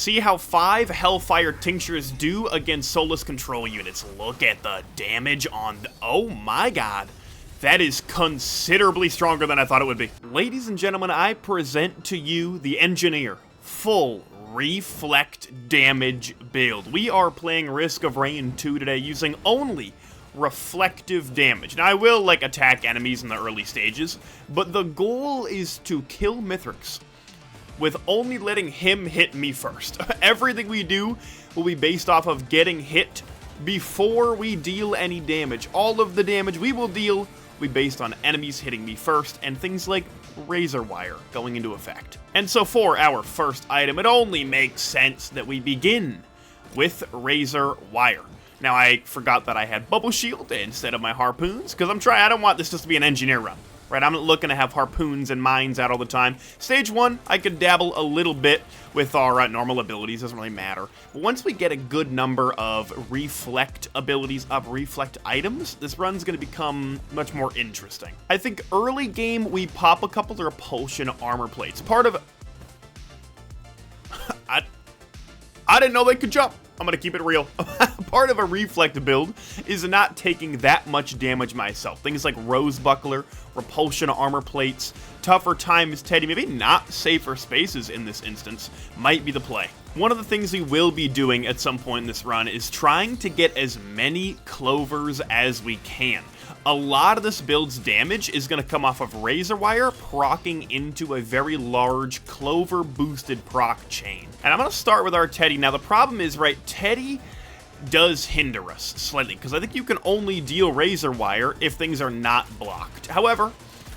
see how 5 Hellfire Tinctures do against Soulless Control units. Look at the damage on oh my god. That is considerably stronger than I thought it would be. Ladies and gentlemen, I present to you the Engineer full reflect damage build. We are playing Risk of Rain 2 today using only reflective damage. Now, I will, like, attack enemies in the early stages, but the goal is to kill Mithrix with only letting him hit me first. Everything we do will be based off of getting hit before we deal any damage. All of the damage we will deal will be based on enemies hitting me first, and things like Razor Wire going into effect. And so for our first item, it only makes sense that we begin with Razor Wire. Now, I forgot that I had Bubble Shield instead of my Harpoons, because I don't want this just to be an Engineer run, right? I'm not looking to have Harpoons and Mines out all the time. Stage 1, I could dabble a little bit with our normal abilities, doesn't really matter. But once we get a good number of Reflect abilities up, Reflect items, this run's going to become much more interesting. I think early game, we pop a couple of Repulsion Armor Plates. Part of... I didn't know they could jump. I'm gonna keep it real. Part of a Reflect build is not taking that much damage myself. Things like Rose Buckler, Repulsion Armor Plates, Tougher Times Teddy, maybe not Safer Spaces in this instance, might be the play. One of the things we will be doing at some point in this run is trying to get as many Clovers as we can. A lot of this build's damage is going to come off of Razor Wire proccing into a very large Clover boosted proc chain. And I'm going to start with our Teddy. Now the problem is, right, Teddy does hinder us slightly, because I think you can only deal Razor Wire if things are not blocked. However,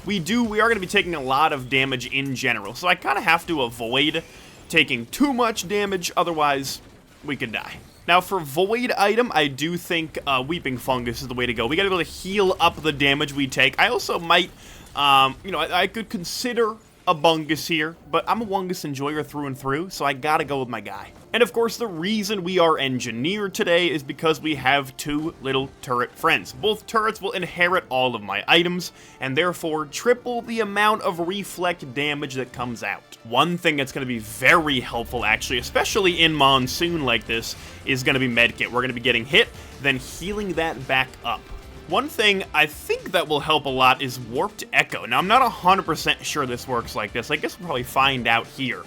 we are going to be taking a lot of damage in general, so I kind of have to avoid taking too much damage, otherwise we could die. Now, for Void item, I do think Weeping Fungus is the way to go. We gotta be able to heal up the damage we take. I also might, I could consider a Bungus here, but I'm a Wungus enjoyer through and through, so I gotta go with my guy. And of course, the reason we are Engineer today is because we have 2 little turret friends. Both turrets will inherit all of my items, and therefore triple the amount of reflect damage that comes out. One thing that's going to be very helpful, actually, especially in Monsoon like this, is going to be Medkit. We're going to be getting hit, then healing that back up. One thing I think that will help a lot is Warped Echo. Now, I'm not 100% sure this works like this. I guess we'll probably find out here.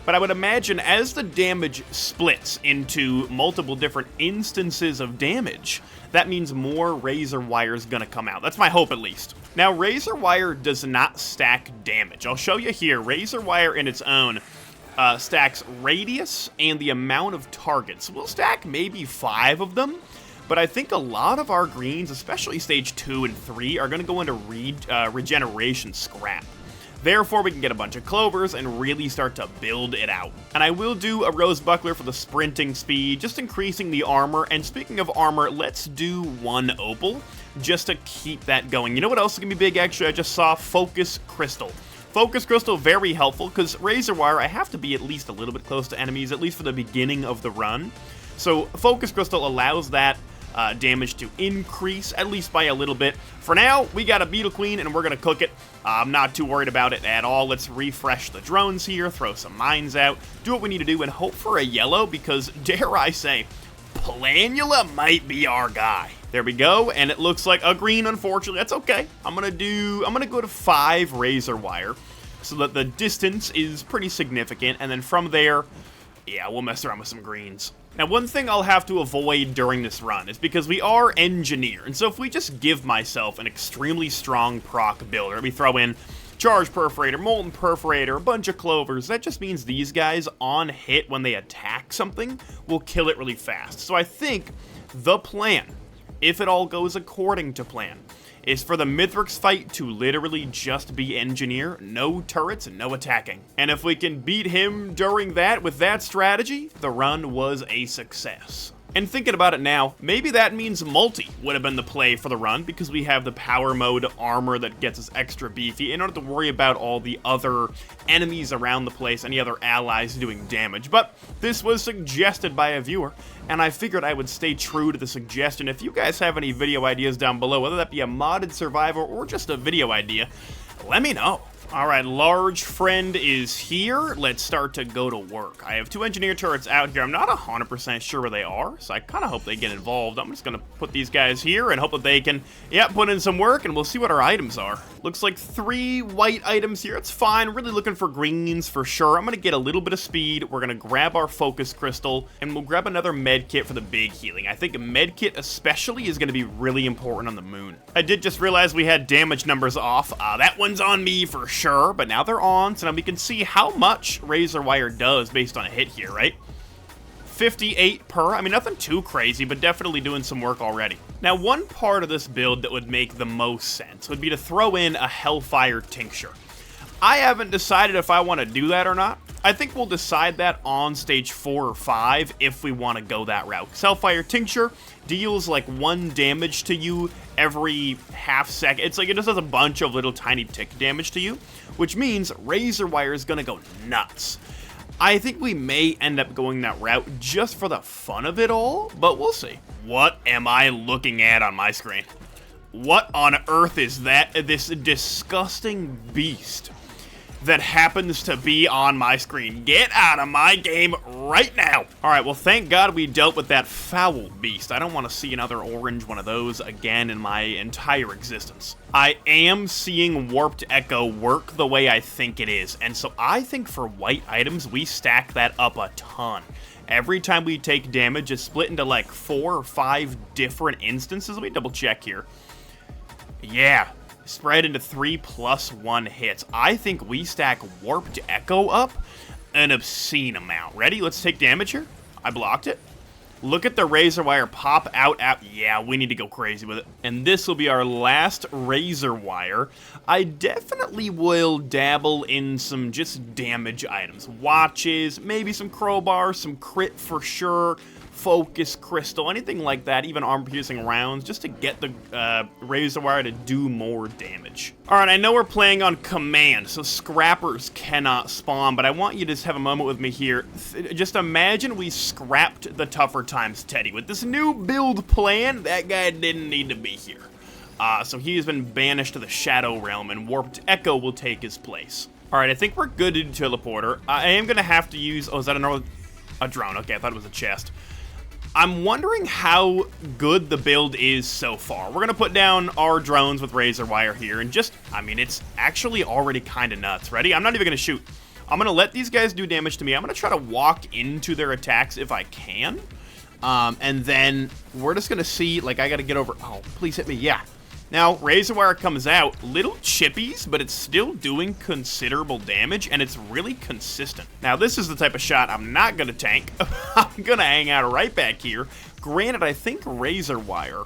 But I would imagine as the damage splits into multiple different instances of damage, that means more Razor Wire is going to come out. That's my hope, at least. Now, Razor Wire does not stack damage. I'll show you here. Razor Wire in its own stacks radius and the amount of targets. We'll stack maybe 5 of them, but I think a lot of our greens, especially stage 2 and 3, are going to go into regeneration scrap. Therefore, we can get a bunch of Clovers and really start to build it out. And I will do a Rose Buckler for the sprinting speed, just increasing the armor. And speaking of armor, let's do 1 Opal, just to keep that going. You know what else is going to be big, actually? I just saw Focus Crystal. Focus Crystal, very helpful, because Razor Wire, I have to be at least a little bit close to enemies, at least for the beginning of the run. So Focus Crystal allows that damage to increase, at least by a little bit. For now, we got a Beetle Queen, and we're going to cook it. I'm not too worried about it at all. Let's refresh the drones here, throw some mines out, do what we need to do, and hope for a yellow, because, dare I say, Planula might be our guy. There we go, and it looks like a green, unfortunately. That's okay. I'm gonna go to 5 Razor Wire, so that the distance is pretty significant, and then from there, yeah, we'll mess around with some greens. Now, one thing I'll have to avoid during this run is because we are Engineer, and so if we just give myself an extremely strong proc builder, let me throw in Charge Perforator, Molten Perforator, a bunch of Clovers, that just means these guys on hit when they attack something will kill it really fast. So I think the plan, if it all goes according to plan, is for the Mithrix fight to literally just be Engineer, no turrets, and no attacking. And if we can beat him during that with that strategy, the run was a success. And thinking about it now, maybe that means multi would have been the play for the run, because we have the power mode armor that gets us extra beefy, and don't have to worry about all the other enemies around the place, any other allies doing damage. But this was suggested by a viewer, and I figured I would stay true to the suggestion. If you guys have any video ideas down below, whether that be a modded survivor or just a video idea, let me know. All right, large friend is here. Let's start to go to work. I have 2 engineer turrets out here. I'm not 100% sure where they are, so I kind of hope they get involved. I'm just going to put these guys here and hope that they can, put in some work, and we'll see what our items are. Looks like 3 white items here. It's fine. Really looking for greens for sure. I'm going to get a little bit of speed. We're going to grab our focus crystal, and we'll grab another med kit for the big healing. I think a med kit especially is going to be really important on the moon. I did just realize we had damage numbers off. That one's on me for sure, but now they're on, so now we can see how much Razor Wire does based on a hit here, right? 58 per. I mean, nothing too crazy, but definitely doing some work already. Now, one part of this build that would make the most sense would be to throw in a Hellfire Tincture. I haven't decided if I want to do that or not. I think we'll decide that on stage 4 or 5 if we want to go that route. Hellfire Tincture deals like 1 damage to you every half second. It's like it just does a bunch of little tiny tick damage to you, which means Razor Wire is going to go nuts. I think we may end up going that route just for the fun of it all, but we'll see. What am I looking at on my screen? What on earth is that? This disgusting beast that happens to be on my screen. Get out of my game right now. All right, well, thank God we dealt with that foul beast. I don't want to see another orange one of those again in my entire existence. I am seeing Warped Echo work the way I think it is, and so I think for white items, we stack that up a ton. Every time we take damage, it's split into like 4 or 5 different instances. Let me double check here. Yeah. Spread into 3+1 hits. I think we stack Warped Echo up an obscene amount. Ready? Let's take damage here. I blocked it. Look at the Razor Wire pop out. Yeah, we need to go crazy with it. And this will be our last Razor Wire. I definitely will dabble in some just damage items. Watches, maybe some crowbars, some crit for sure. Focus crystal, anything like that, even armor-piercing rounds, just to get the Razor Wire to do more damage. Alright, I know we're playing on command, so scrappers cannot spawn, but I want you to just have a moment with me here. Just imagine we scrapped the Tougher Times Teddy. With this new build plan, that guy didn't need to be here. So he has been banished to the Shadow Realm, and Warped Echo will take his place. Alright, I think we're good to do teleporter. I am going to have to use... Oh, is that a drone? Okay, I thought it was a chest. I'm wondering how good the build is so far. We're going to put down our drones with Razor Wire here, and just, I mean, it's actually already kind of nuts. Ready? I'm not even going to shoot. I'm going to let these guys do damage to me. I'm going to try to walk into their attacks if I can. And then we're just going to see, like, I got to get over. Oh, please hit me. Yeah. Now, Razor Wire comes out, little chippies, but it's still doing considerable damage, and it's really consistent. Now, this is the type of shot I'm not going to tank. I'm going to hang out right back here. Granted, I think Razor Wire...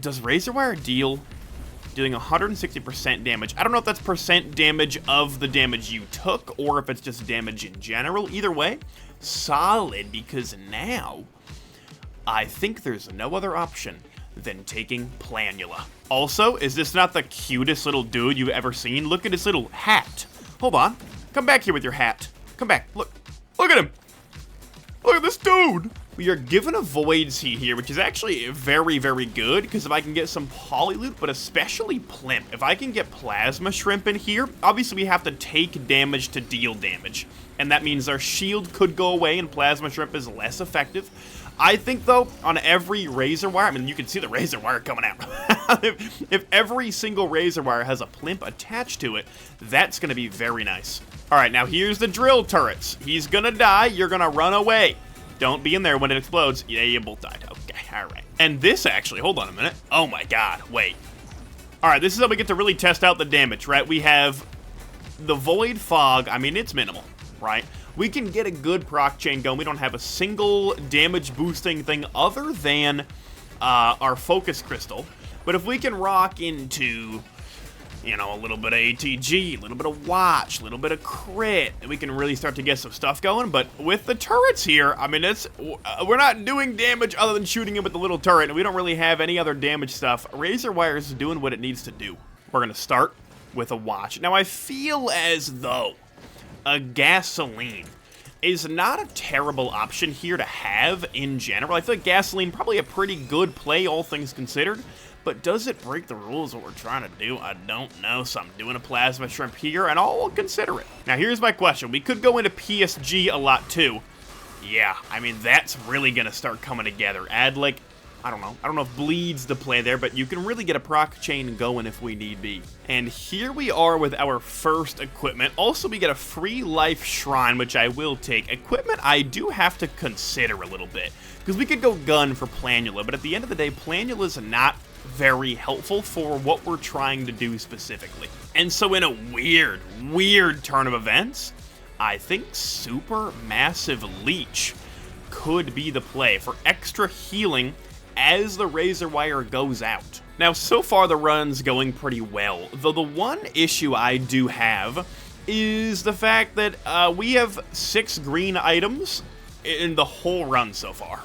Does Razor Wire dealing 160% damage? I don't know if that's percent damage of the damage you took, or if it's just damage in general. Either way, solid, because now I think there's no other option than taking Planula. Also, is this not the cutest little dude you've ever seen? Look at his little hat. Hold on. Come back here with your hat. Come back. Look. Look at him. Look at this dude. We are given a Void Seed here, which is actually very, very good, because if I can get some Polyloot, but especially Plimp. If I can get Plasma Shrimp in here, obviously we have to take damage to deal damage. And that means our shield could go away, and Plasma Shrimp is less effective. I think, though, on every Razor Wire, I mean, you can see the Razor Wire coming out. if every single Razor Wire has a Plimp attached to it, that's going to be very nice. All right, now here's the drill turrets. He's going to die. You're going to run away. Don't be in there when it explodes. Yeah, you both died. Okay, all right. And this, actually, hold on a minute. Oh, my God. Wait. All right, this is how we get to really test out the damage, right? We have the Void Fog. I mean, it's minimal, right? We can get a good proc chain going. We don't have a single damage boosting thing other than our focus crystal. But if we can rock into, you know, a little bit of ATG, a little bit of watch, a little bit of crit, we can really start to get some stuff going. But with the turrets here, I mean, we're not doing damage other than shooting him with the little turret, and we don't really have any other damage stuff. Razor Wire is doing what it needs to do. We're going to start with a watch. Now, I feel as though a gasoline is not a terrible option here to have in general. I feel like gasoline probably a pretty good play, all things considered. but does it break the rules of what we're trying to do? I don't know, so I'm doing a Plasma Shrimp here, and I'll consider it. Now, here's my question. We could go into PSG a lot, too. Yeah, I mean, that's really going to start coming together. Add, like, I don't know if Bleed's the play there, but you can really get a proc chain going if we need be. And here we are with our first equipment. Also, we get a free life shrine, which I will take. Equipment I do have to consider a little bit, because we could go gun for Planula, but at the end of the day, Planula's not very helpful for what we're trying to do specifically. And so in a weird turn of events, I think Super Massive Leech could be the play for extra healing as the Razor Wire goes out. Now, so far the run's going pretty well, though the one issue I do have is the fact that we have 6 green items in the whole run so far,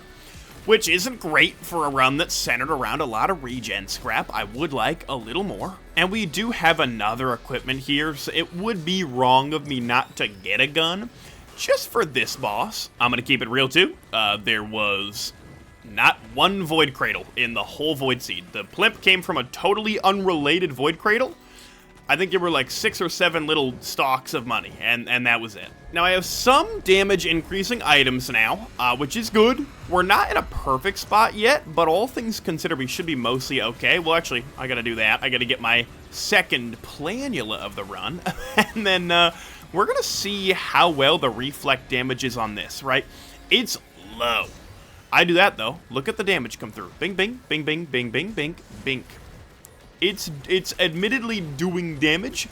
which isn't great for a run that's centered around a lot of regen scrap. I would like a little more. And we do have another equipment here, so it would be wrong of me not to get a gun just for this boss. I'm gonna keep it real too. There was not one Void Cradle in the whole Void Seed. The Plimp came from a totally unrelated Void Cradle. I think there were like 6 or 7 little stalks of money, and that was it. Now, I have some damage increasing items now, which is good. We're not in a perfect spot yet, but all things considered, we should be mostly okay. Well, actually, I gotta do that. I gotta get my second Planula of the run, and then we're gonna see how well the reflect damage is on this, right? It's low. I do that, though. Look at the damage come through. Bing, bing, bing, bing, bing, bing, bing, bing. It's admittedly doing damage.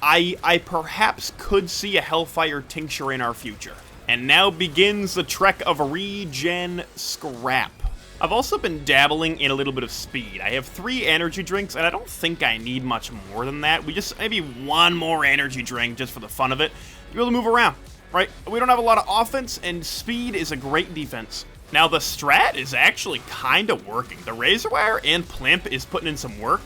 I perhaps could see a Hellfire Tincture in our future. And now begins the trek of regen scrap. I've also been dabbling in a little bit of speed. I have 3 energy drinks, and I don't think I need much more than that. We just, maybe 1 more energy drink just for the fun of it. You're able to move around, right? We don't have a lot of offense, and speed is a great defense. Now, the strat is actually kind of working. The Razor Wire and Plimp is putting in some work.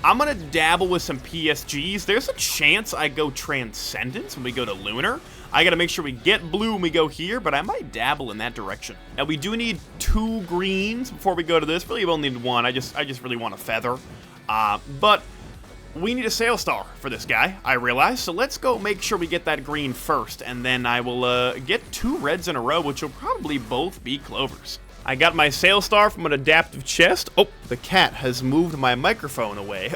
I'm going to dabble with some PSGs. There's a chance I go Transcendence when we go to Lunar. I got to make sure we get blue when we go here, but I might dabble in that direction. Now, we do need 2 greens before we go to this. Really, we only need 1. I just really want a feather. But we need a Sail Star for this guy, I realize. So let's go make sure we get that green first, and then I will get 2 reds in a row, which will probably both be clovers. I got my Sail Star from an adaptive chest. Oh, the cat has moved my microphone away.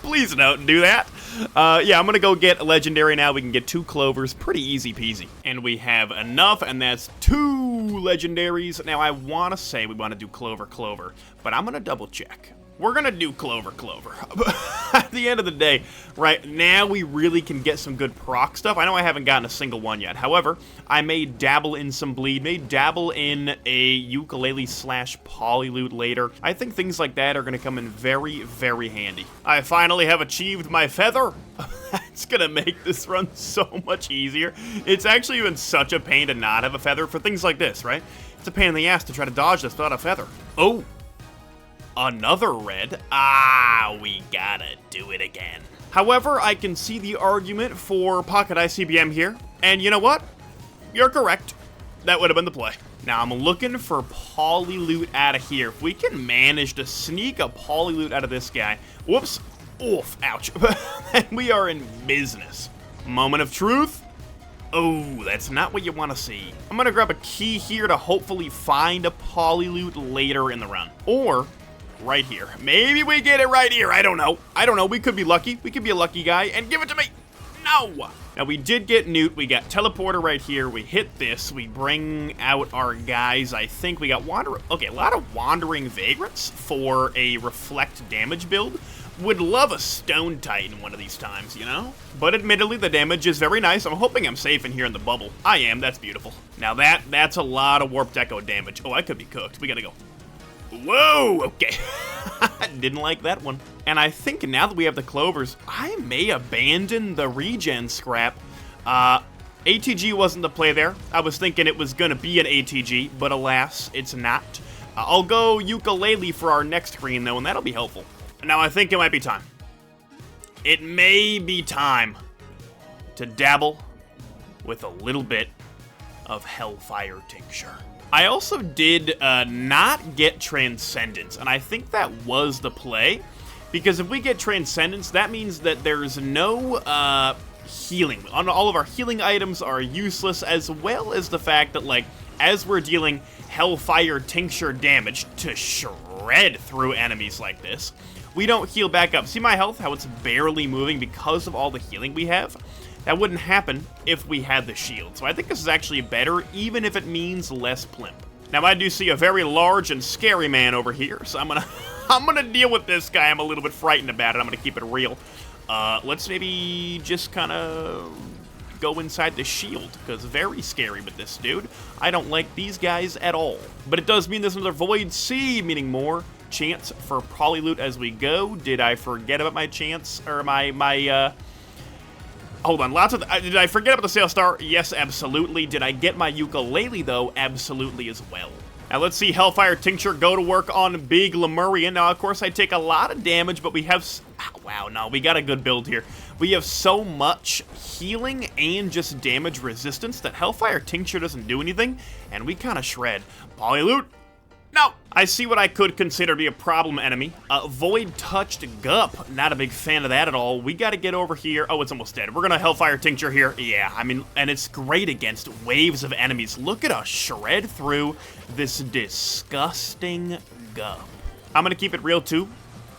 Please don't do that. Yeah, I'm going to go get a legendary now. We can get 2 clovers. Pretty easy peasy. And we have enough, and that's 2 legendaries. Now, I want to say we want to do clover, but I'm going to double check. We're going to do clover. At the end of the day, right, now we really can get some good proc stuff. I know I haven't gotten a single one yet. However, I may dabble in some bleed, may dabble in a ukulele / polyloot later. I think things like that are going to come in very, very handy. I finally have achieved my feather. It's going to make this run so much easier. It's actually been such a pain to not have a feather for things like this, right? It's a pain in the ass to try to dodge this without a feather. Oh. Another red? Ah, we gotta do it again. However, I can see the argument for Pocket ICBM here, and you know what? You're correct. That would have been the play. Now, I'm looking for Polyloot out of here. If we can manage to sneak a Polyloot out of this guy, whoops, oof, ouch, then we are in business. Moment of truth. Oh, that's not what you want to see. I'm gonna grab a key here to hopefully find a Polyloot later in the run, or right here. Maybe we get it right here. I don't know. We could be lucky. We could be a lucky guy and give it to me. No. Now, we did get Newt. We got Teleporter right here. We hit this. We bring out our guys. I think we got a lot of Wandering Vagrants for a Reflect damage build. Would love a Stone Titan one of these times, you know? But admittedly, the damage is very nice. I'm hoping I'm safe in here in the bubble. I am. That's beautiful. Now, that's a lot of Warped Echo damage. Oh, I could be cooked. We gotta go. Whoa, okay. Didn't like that one. And I think now that we have the clovers, I may abandon the regen scrap. ATG wasn't the play there. I was thinking it was gonna be an ATG, but alas, it's not. I'll go ukulele for our next green though, and that'll be helpful. Now I think it might be time. It may be time to dabble with a little bit of Hellfire Tincture. I also did not get Transcendence, and I think that was the play, because if we get Transcendence, that means that there's no healing. All of our healing items are useless, as well as the fact that, like, as we're dealing Hellfire Tincture damage to shred through enemies like this, we don't heal back up. See my health, how it's barely moving because of all the healing we have? That wouldn't happen if we had the shield. So I think this is actually better, even if it means less plimp. Now I do see a very large and scary man over here, so I'm gonna deal with this guy. I'm a little bit frightened about it. I'm gonna keep it real. Let's maybe just kind of go inside the shield, because very scary with this dude. I don't like these guys at all. But it does mean there's another Void Seed, meaning more chance for Polyloot as we go. Did I forget about my chance, or hold on, did I forget about the Sail Star? Yes, absolutely. Did I get my Ukulele, though? Absolutely as well. Now let's see Hellfire Tincture go to work on Big Lemurian. Now, of course, I take a lot of damage, but we have... wow, no, we got a good build here. We have so much healing and just damage resistance that Hellfire Tincture doesn't do anything, and we kind of shred. Polyloot? No! I see what I could consider to be a problem enemy. Void Touched Gup. Not a big fan of that at all. We gotta get over here. Oh, it's almost dead. We're gonna Hellfire Tincture here. Yeah, I mean, and it's great against waves of enemies. Look at us shred through this disgusting Gup. I'm gonna keep it real too.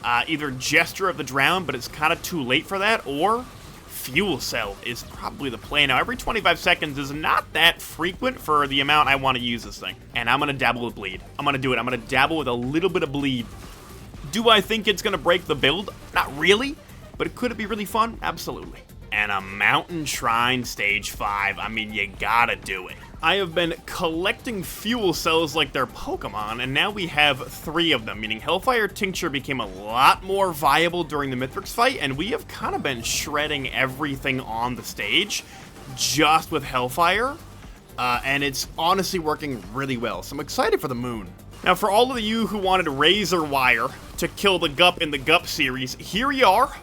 Either Gesture of the Drowned, but it's kind of too late for that, or Fuel Cell is probably the play. Now, every 25 seconds is not that frequent for the amount I want to use this thing. And I'm going to dabble with Bleed. I'm going to do it. I'm going to dabble with a little bit of Bleed. Do I think it's going to break the build? Not really, but could it be really fun? Absolutely. And a Mountain Shrine Stage 5. I mean, you gotta do it. I have been collecting fuel cells like they're Pokemon, and now we have 3 of them, meaning Hellfire Tincture became a lot more viable during the Mithrix fight, and we have kind of been shredding everything on the stage just with Hellfire, and it's honestly working really well, so I'm excited for the moon. Now, for all of you who wanted Razor Wire to kill the Gup in the Gup series, here you are.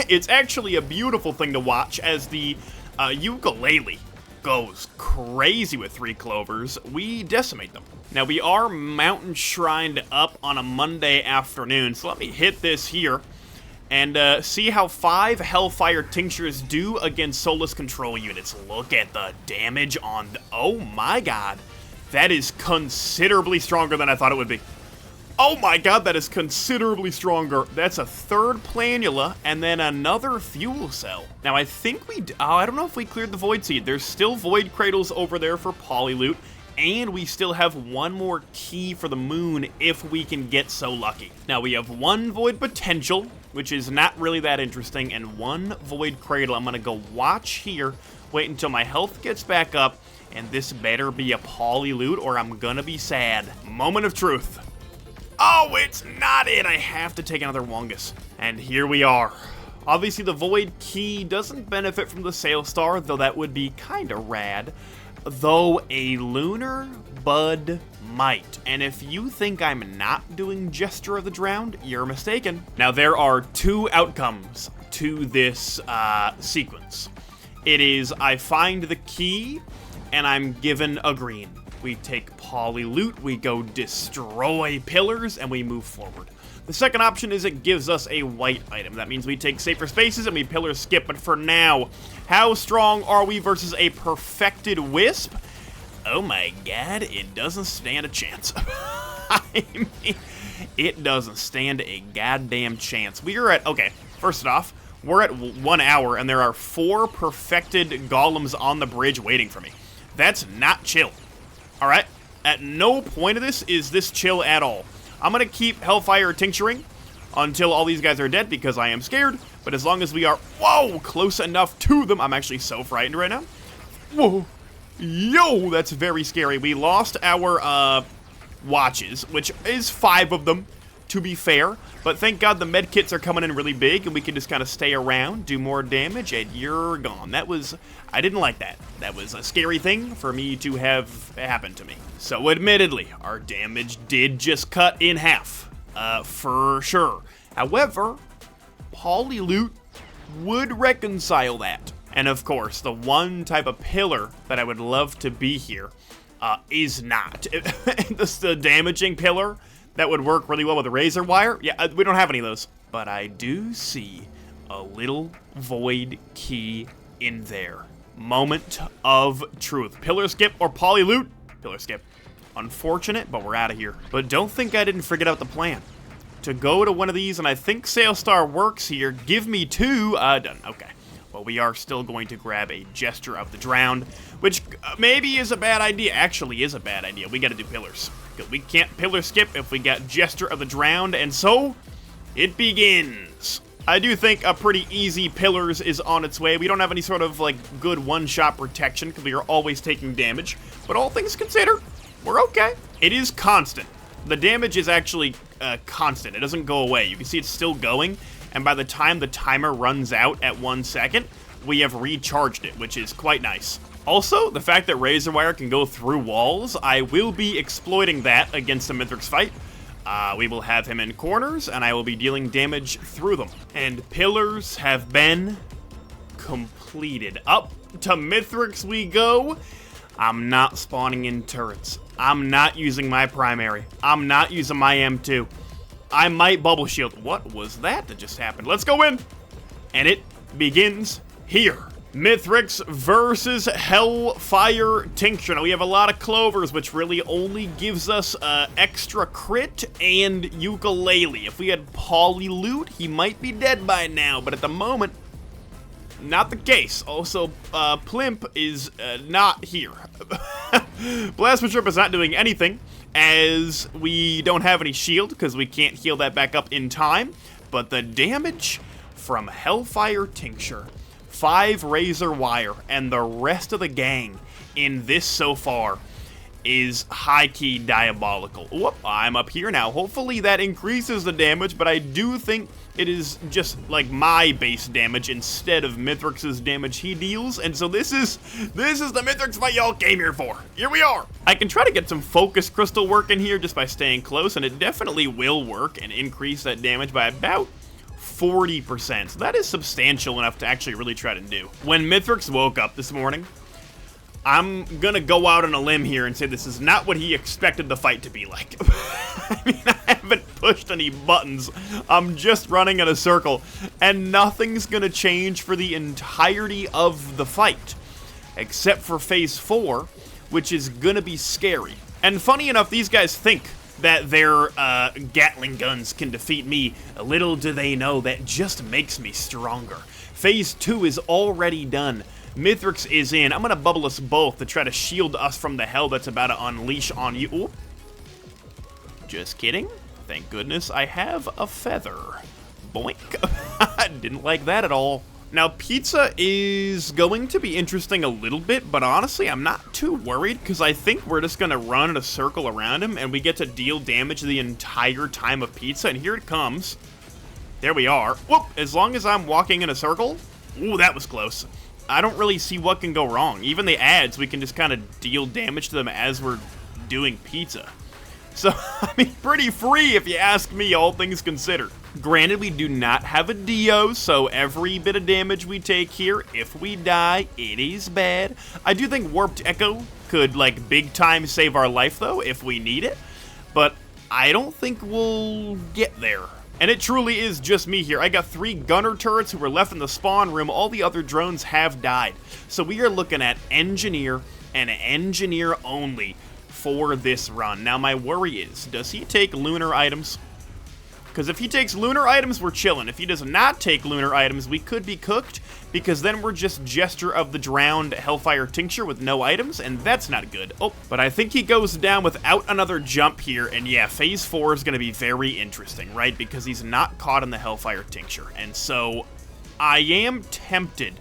It's actually a beautiful thing to watch as the Ukulele goes crazy with 3 clovers. We decimate them. Now, we are mountain shrined up on a Monday afternoon, so let me hit this here and see how 5 Hellfire Tinctures do against Soulless Control units. Look at the damage on the... oh my god. That is considerably stronger than I thought it would be. Oh my god, that is considerably stronger. That's a 3rd Planula, and then another Fuel Cell. Now, I think we... oh, I don't know if we cleared the Void Seed. There's still Void Cradles over there for Polyloot, and we still have 1 more key for the moon if we can get so lucky. Now, we have 1 Void Potential, which is not really that interesting, and 1 Void Cradle. I'm gonna go watch here, wait until my health gets back up, and this better be a Polyloot or I'm gonna be sad. Moment of truth. Oh, it's not it! I have to take another Wongus. And here we are. Obviously, the Void Key doesn't benefit from the Sail Star, though that would be kinda rad. Though a Lunar Bud might. And if you think I'm not doing Gesture of the Drowned, you're mistaken. Now, there are 2 outcomes to this sequence. It is, I find the key, and I'm given a green. We take Polyloot, we go destroy pillars, and we move forward. The second option is it gives us a white item. That means we take safer spaces and we pillar skip, but for now, how strong are we versus a perfected Wisp? Oh my god, it doesn't stand a chance. I mean, it doesn't stand a goddamn chance. We are at, okay, first off, we're at 1 hour and there are 4 perfected golems on the bridge waiting for me. That's not chill. Alright? At no point of this is this chill at all. I'm gonna keep Hellfire Tincturing until all these guys are dead because I am scared, but as long as we are, whoa, close enough to them, I'm actually so frightened right now. Whoa. Yo, that's very scary. We lost our, watches, which is 5 of them, to be fair, but thank god the med kits are coming in really big and we can just kind of stay around, do more damage, and you're gone. That was, I didn't like that. That was a scary thing for me to have happen to me. So admittedly, our damage did just cut in half, for sure. However, Polyloot would reconcile that. And of course, the one type of pillar that I would love to be here is not. This the damaging pillar that would work really well with the razor wire. Yeah, we don't have any of those. But I do see a little void key in there. Moment of truth. Pillar skip or poly loot? Pillar skip. Unfortunate, but we're out of here. But don't think I didn't figure out the plan. To go to one of these, and I think Sailstar works here. Give me two. Done. Okay. Well, we are still going to grab a Gesture of the Drowned, which maybe is a bad idea. Actually is a bad idea. We got to do pillars. We can't pillar skip if we got Gesture of the Drowned, and so it begins. I do think a pretty easy pillars is on its way. We don't have any sort of, like, good one-shot protection because we are always taking damage. But all things considered, we're okay. It is constant. The damage is actually constant. It doesn't go away. You can see it's still going. And by the time the timer runs out at 1 second, we have recharged it, which is quite nice. Also, the fact that Razor Wire can go through walls, I will be exploiting that against the Mithrix fight. We will have him in corners, and I will be dealing damage through them. And pillars have been completed. Up to Mithrix we go. I'm not spawning in turrets. I'm not using my primary. I'm not using my M2. I might bubble shield. What was that just happened? Let's go in. And it begins here. Mithrix versus Hellfire Tincture. Now we have a lot of clovers, which really only gives us extra crit and ukulele. If we had poly loot, he might be dead by now, but at the moment, not the case. Also, Plimp is not here. Plasma Trip is not doing anything, as we don't have any shield, because we can't heal that back up in time. But the damage from Hellfire Tincture, 5 Razor Wire, and the rest of the gang in this so far is high-key diabolical. Whoop, I'm up here now. Hopefully that increases the damage, but I do think it is just like my base damage instead of Mithrix's damage he deals. And so this is the Mithrix fight y'all came here for. Here we are. I can try to get some focus crystal work in here just by staying close, and it definitely will work and increase that damage by about 40%. So that is substantial enough to actually really try to do. When Mithrix woke up this morning, I'm gonna go out on a limb here and say this is not what he expected the fight to be like. I mean, I haven't pushed any buttons. I'm just running in a circle, and nothing's gonna change for the entirety of the fight, except for phase 4, which is gonna be scary. And funny enough, these guys think that their Gatling guns can defeat me. Little do they know that just makes me stronger. Phase 2 is already done. Mithrix is in. I'm going to bubble us both to try to shield us from the hell that's about to unleash on you. Ooh. Just kidding. Thank goodness I have a feather. Boink. I didn't like that at all. Now, Pizza is going to be interesting a little bit, but honestly, I'm not too worried, because I think we're just going to run in a circle around him, and we get to deal damage the entire time of Pizza, and here it comes. There we are. Whoop! As long as I'm walking in a circle, ooh, that was close. I don't really see what can go wrong. Even the ads, we can just kind of deal damage to them as we're doing Pizza. So, I mean, pretty free if you ask me, all things considered. Granted, we do not have a Dio, so every bit of damage we take here, if we die, it is bad. I do think Warped Echo could, like, big time save our life, though, if we need it. But I don't think we'll get there. And it truly is just me here. I got 3 gunner turrets who were left in the spawn room. All the other drones have died. So we are looking at Engineer and Engineer only for this run. Now, my worry is, does he take lunar items? Because if he takes lunar items, we're chilling. If he does not take lunar items, we could be cooked, because then we're just Gesture of the Drowned Hellfire Tincture with no items, and that's not good. Oh, but I think he goes down without another jump here, and yeah, phase 4 is going to be very interesting, right? Because he's not caught in the Hellfire Tincture, and so I am tempted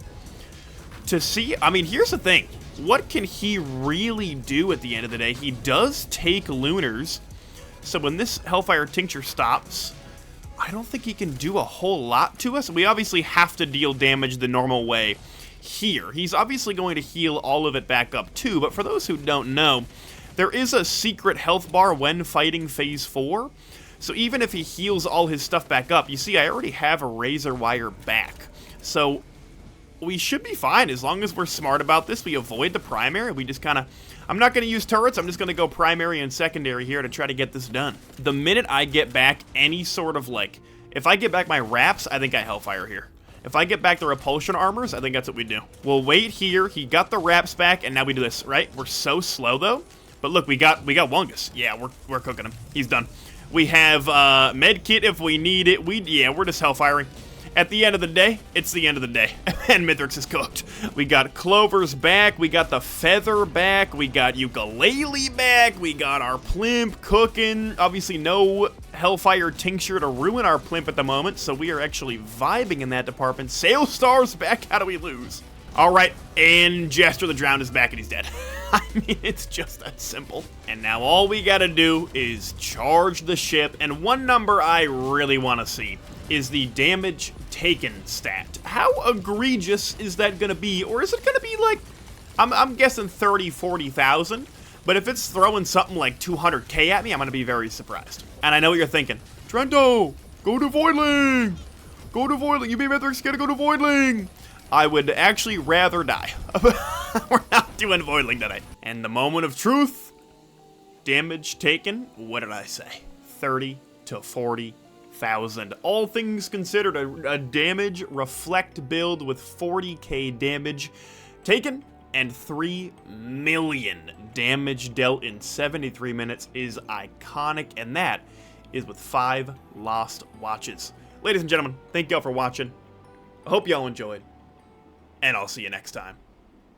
to see. I mean, here's the thing. What can he really do at the end of the day? He does take lunars, so when this Hellfire Tincture stops, I don't think he can do a whole lot to us. We obviously have to deal damage the normal way here. He's obviously going to heal all of it back up too, but for those who don't know, there is a secret health bar when fighting phase 4. So even if he heals all his stuff back up, you see I already have a Razor Wire back. So we should be fine as long as we're smart about this. We avoid the primary. We just kind of... I'm not going to use turrets. I'm just going to go primary and secondary here to try to get this done. The minute I get back any sort of, like... If I get back my wraps, I think I Hellfire here. If I get back the repulsion armors, I think that's what we do. We'll wait here. He got the wraps back, and now we do this, right? We're so slow, though. But look, we got Wungus. Yeah, we're cooking him. He's done. We have med kit if we need it. Yeah, we're just Hellfiring. At the end of the day, it's the end of the day, and Mithrix is cooked. We got Clover's back, we got the Feather back, we got Ukulele back, we got our Plimp cooking. Obviously, no Hellfire Tincture to ruin our Plimp at the moment, so we are actually vibing in that department. Sailstar's back, how do we lose? All right, and Jester the Drowned is back and he's dead. I mean, it's just that simple. And now all we gotta do is charge the ship, and one number I really wanna see is the damage taken stat. How egregious is that gonna be? Or is it gonna be like, I'm guessing 30, 40,000, but if it's throwing something like 200k at me, I'm gonna be very surprised. And I know what you're thinking. Trento, go to Voidling! Go to Voidling, you beat Mithrix, gotta go to Voidling! I would actually rather die. We're not doing Voidling tonight. And the moment of truth, damage taken, what did I say? 30 to 40,000. All things considered, a damage reflect build with 40k damage taken and 3 million damage dealt in 73 minutes is iconic, and that is with 5 lost watches. Ladies and gentlemen, thank y'all for watching. I hope y'all enjoyed, and I'll see you next time.